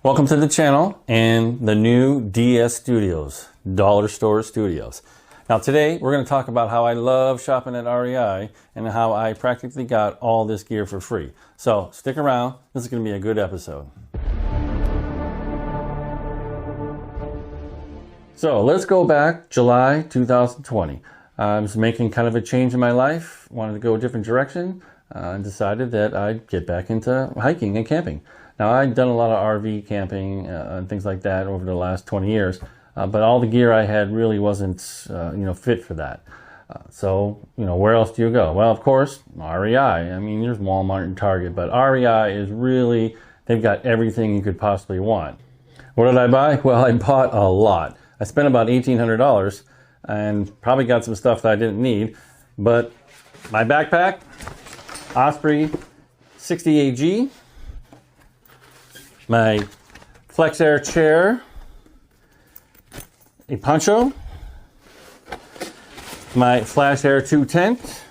Welcome to the channel and the new DS Studios, Dollar Store Studios. Now today we're going to talk about how I love shopping at REI and how I practically got all this gear for free. So stick around, this is going to be a good episode. So let's go back July 2020. I was making kind of a change in my life, wanted to go a different direction, and decided that I'd get back into hiking and camping. Now, I'd done a lot of RV camping and things like that over the last 20 years, but all the gear I had really wasn't, fit for that. So, where else do you go? Well, of course, REI. I mean, there's Walmart and Target, but REI is really, they've got everything you could possibly want. What did I buy? Well, I bought a lot. I spent about $1,800 and probably got some stuff that I didn't need, but my backpack, Osprey 60 AG, my Flex Air chair, a poncho, my Flash Air 2 tent,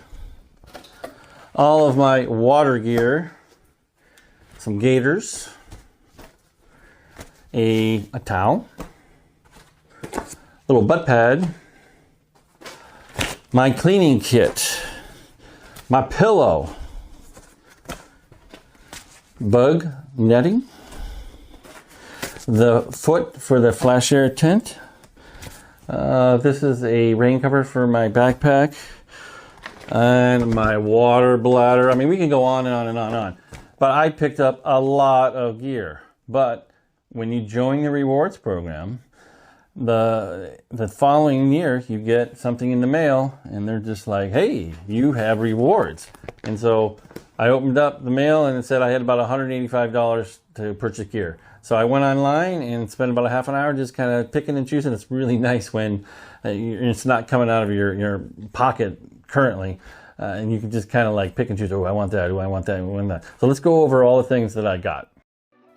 all of my water gear, some gaiters, a towel, little butt pad, my cleaning kit, my pillow, bug netting, the foot for the Flash Air tent. This is a rain cover for my backpack and my water bladder. I mean, we can go on and on and on and on. But I picked up a lot of gear. But when you join the rewards program, the following year you get something in the mail and they're just like, hey, you have rewards. And so I opened up the mail and it said I had about $185 to purchase gear. So I went online and spent about a half an hour just kind of picking and choosing. It's really nice when it's not coming out of your pocket currently. And you can just kind of like pick and choose, oh, I want that, oh, I want that, I want that. So let's go over all the things that I got.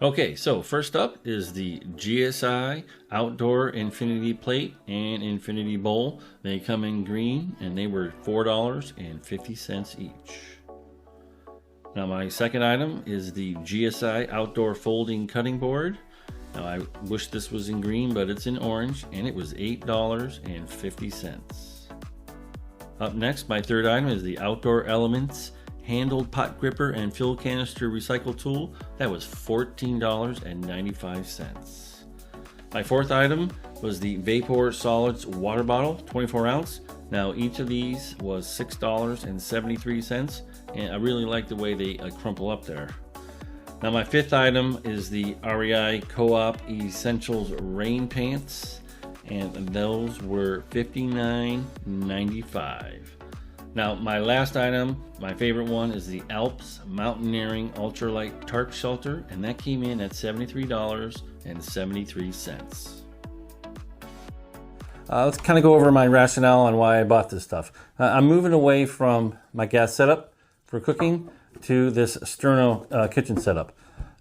Okay, so first up is the GSI Outdoor Infinity Plate and Infinity Bowl. They come in green and they were $4.50 each. Now my second item is the GSI Outdoor Folding Cutting Board. Now I wish this was in green, but it's in orange and it was $8.50. Up next, my third item is the Outdoor Elements Handled Pot Gripper and Fill Canister Recycle Tool. That was $14.95. My fourth item was the Vapur Solids Water Bottle, 24 ounce. Now each of these was $6.73. And I really like the way they crumple up there. Now my fifth item is the REI Co-op Essentials Rain Pants, and those were $59.95. Now my last item, my favorite one, is the ALPS Mountaineering Ultralight Tarp Shelter, and that came in at $73.73. Let's kind of go over my rationale on why I bought this stuff. I'm moving away from my gas setup for cooking to this Sterno kitchen setup,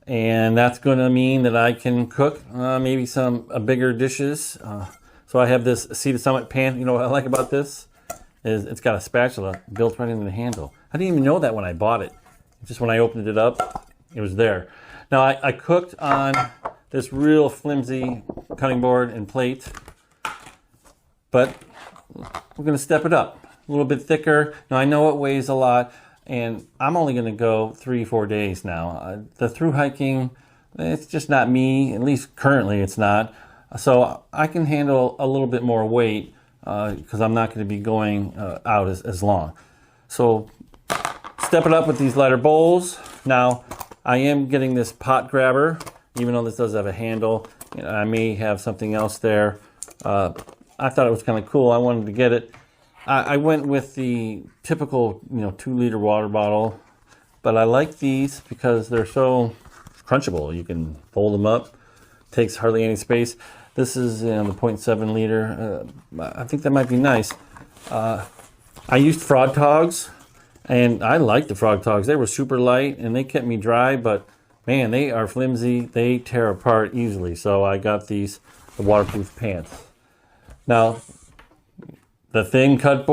and that's going to mean that I can cook maybe some bigger dishes. So I have this Sea to Summit pan. You know what I like about this is it's got a spatula built right into the handle. I didn't even know that when I bought it. Just when I opened it up, it was there. Now I cooked on this real flimsy cutting board and plate, but we're going to step it up a little bit thicker. Now I know it weighs a lot, and I'm only going to go 3-4 days now. The through hiking, it's just not me. At least currently it's not. So I can handle a little bit more weight because I'm not going to be going out as long. So step it up with these lighter bowls. Now I am getting this pot grabber, even though this does have a handle. I may have something else there. I thought it was kind of cool. I wanted to get it. I went with the typical, 2-liter water bottle, but I like these because they're so crunchable. You can fold them up, takes hardly any space. This is the 0.7 liter. I think that might be nice. I used Frog Togs, and I like the Frog Togs. They were super light and they kept me dry, but man, they are flimsy. They tear apart easily. So I got the waterproof pants. Now, the thin cutting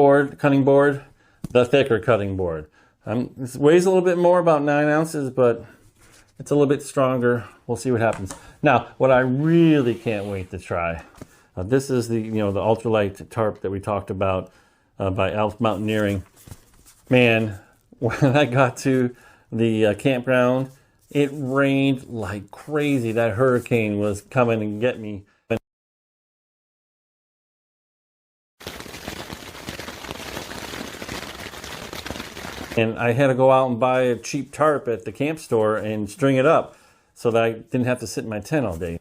board, the thicker cutting board. This weighs a little bit more, about 9 ounces, but It's a little bit stronger. We'll see what happens. Now, what I really can't wait to try, this is the the ultralight tarp that we talked about by ALPS Mountaineering. Man, when I got to the campground, it rained like crazy. That hurricane was coming and get me. And I had to go out and buy a cheap tarp at the camp store and string it up so that I didn't have to sit in my tent all day.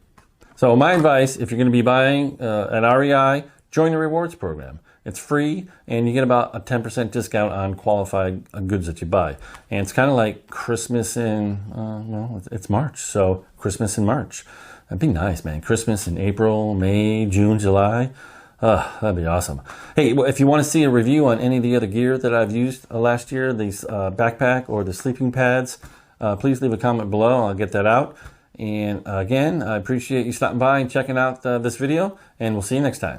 So my advice, if you're going to be buying an REI, join the rewards program. It's free, and you get about a 10% discount on qualified goods that you buy. And it's kind of like Christmas in, well, it's March, so Christmas in March. That'd be nice, man. Christmas in April, May, June, July. That'd be awesome. Hey, if you want to see a review on any of the other gear that I've used last year, these backpack or the sleeping pads, please leave a comment below. I'll get that out. And again, I appreciate you stopping by and checking out this video, and we'll see you next time.